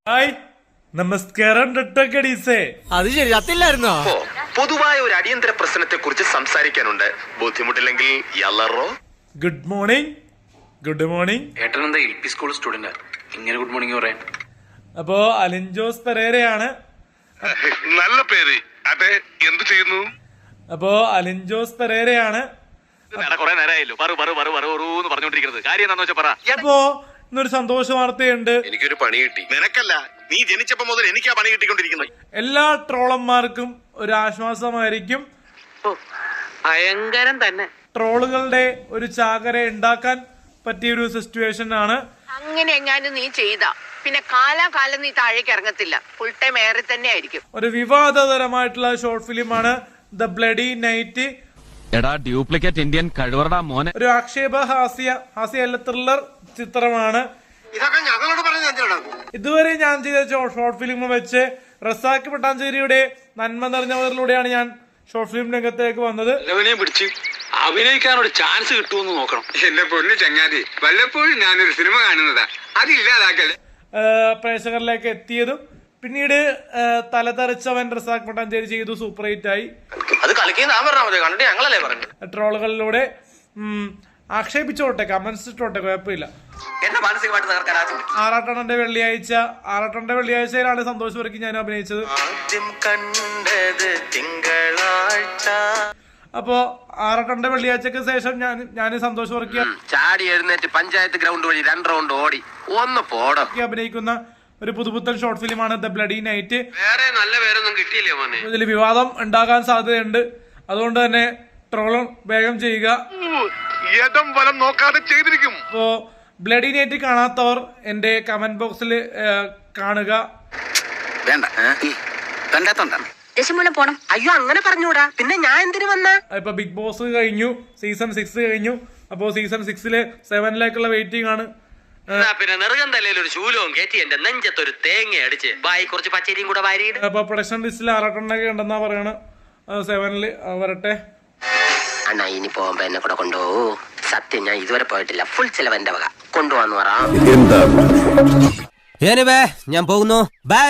Hi, നമസ്കാരം doctor. അത് ശരി, അതില്ലായിരുന്നോ? പൊതുവായ ഒരു അടിയന്തര പ്രശ്നത്തെ കുറിച്ച് സംസാരിക്കാനുണ്ട്. ബുദ്ധിമുട്ടില്ലെങ്കിൽ യല്ലറോ. Good morning. Good morning. ഏട്ടനെന്താ എൽ പി സ്കൂൾ സ്റ്റുഡന്റ് ഇങ്ങനെ ഗുഡ് മോർണിംഗ് പറയാൻ? അപ്പോ അലിൻ ജോസ് പെരേരയാണ്. നല്ല പേര്. അതെ, എന്ത് ചെയ്യുന്നു? അപ്പോ അലിൻ ജോസ് പെരേരയാണ്. കുറെ നേരമായല്ലോ പറഞ്ഞോണ്ടിരിക്കുന്നത്. കാര്യം എന്താണെന്ന് വെച്ചാ പറ. അപ്പോ ഇന്നൊരു സന്തോഷ വാർത്തയുണ്ട്. എനിക്കൊരു പണി കിട്ടി. നിനക്കല്ല, നീ ജനിച്ചപ്പോ മുതൽ എനിക്കാ പണി കിട്ടിക്കൊണ്ടിരിക്കുന്നത്. എല്ലാ ട്രോളന്മാർക്കും ഒരു ആശ്വാസമായിരിക്കും. ഭയങ്കരം തന്നെ. ട്രോളുകളുടെ ഒരു ചാകര ഉണ്ടാക്കാൻ പറ്റിയൊരു സിറ്റുവേഷൻ ആണ്. അങ്ങനെ എങ്ങാനും നീ ചെയ്ത പിന്നെ കാലാകാലം നീ താഴേക്ക് ഇറങ്ങത്തില്ല. ഫുൾ ടൈം ഏറെ തന്നെ ആയിരിക്കും. ഒരു വിവാദതരമായിട്ടുള്ള ഷോർട്ട് ഫിലിമാണ് ദ ബ്ലഡി നൈറ്റ്. എടാ ഡ്യൂപ്ലിക്കേറ്റ് ഇന്ത്യൻ കഴിവറടാ മോനെ. ഒരു ആക്ഷേപ ഹാസ്യ ത്രില്ലർ ചിത്രമാണ്. ഇതുവരെ ഞാൻ ചെയ്ത ഷോർട്ട് ഫിലിം വെച്ച് റസാഖ് പട്ടാഞ്ചേരിയുടെ നന്മ നിറഞ്ഞവരിലൂടെയാണ് ഞാൻ ഷോർട്ട് ഫിലിം രംഗത്തേക്ക് വന്നത്. പിടിച്ച് അഭിനയിക്കാൻ ഒരു ചാൻസ് കിട്ടുമെന്ന് നോക്കണം. എന്റെ പൊന്നു ചങ്ങാതി, വല്ലപ്പോഴും ഞാനൊരു സിനിമ കാണുന്നതാ, അതില്ലാതാക്കല്ലേ. പ്രേക്ഷകരിലേക്ക് എത്തിയതും പിന്നീട് തലതെറിച്ചവൻ റസാഖ് പട്ടാഞ്ചേരി ചെയ്തു, സൂപ്പർ ഹിറ്റ് ആയി. അത് കളിക്കുന്ന ഞങ്ങളല്ലേ പറഞ്ഞു. ട്രോളുകളിലൂടെ ആക്ഷേപിച്ചോട്ടെ, കമന്റ്സ് ഇട്ടോട്ടെ, കുഴപ്പമില്ല. എന്നെ മാനസികമായിട്ട് തകർക്കാൻ ആറാട്ടണ്ണന്റെ വെള്ളിയാഴ്ചയിലാണ് സന്തോഷ് വർക്കി ഞാൻ അഭിനയിച്ചത്. അപ്പോ ആറാട്ടണ്ണന്റെ വെള്ളിയാഴ്ചക്ക് ശേഷം ഞാൻ സന്തോഷ് വർക്കി ചാടി എഴുന്നേറ്റ് പഞ്ചായത്ത് ഗ്രൗണ്ട് വഴി 2 റൗണ്ട് ഓടി ഒന്ന് പോടോ അഭിനയിക്കുന്ന ഒരു പുതുപുത്തൻ ഷോർട്ട് ഫിലിമാണ് ദ ബ്ലഡി നൈറ്റ്. വേറെ നല്ല പേരൊന്നും കിട്ടിയില്ലേ മോനെ? ഇതിൽ വിവാദം ഉണ്ടാകാൻ സാധ്യതയുണ്ട്. അതുകൊണ്ട് തന്നെ ട്രോളും വേഗം ചെയ്യുക. വലം നോക്കാതെ ചെയ്തിരിക്കും. അപ്പോ ബ്ലഡി നൈറ്റ് കാണാത്തവർ എന്റെ കമന്റ് ബോക്സിൽ കാണുക. വേണ്ട, കണ്ടാത്തോണ്ടാണ് പോണം. അയ്യോ, അങ്ങനെ പറഞ്ഞൂടാ. പിന്നെ ഞാൻ എന്തിനു വന്ന? ഇപ്പൊ ബിഗ് ബോസ് കഴിഞ്ഞു, സീസൺ 6 കഴിഞ്ഞു. അപ്പോ സീസൺ 6 7 വെയിറ്റിംഗ് ആണ്. പിന്നെ നെറുകം തലയിൽ ഒരു ശൂലവും കയറ്റി എന്റെ നെഞ്ചത്തൊരു തേങ്ങ അടിച്ച് ബായി കുറച്ച് പച്ചരിയും കൂടെ വാരിയിട്ട്. അപ്പൊ പ്രൊഡക്ഷൻ ലിസ്റ്റിൽ 6 ഉണ്ടെന്നാ പറയണ. 7 വരട്ടെ. അണ്ണാ, ഇനി പോകുമ്പോ എന്നെ കൂടെ കൊണ്ടുപോകൂ. സത്യം, ഞാൻ ഇതുവരെ പോയിട്ടില്ല. ഫുൾ ചെലവ് എന്റെ വക. കൊണ്ടുപോവാന്ന് പറ. ഞാൻ പോകുന്നു. ബൈ.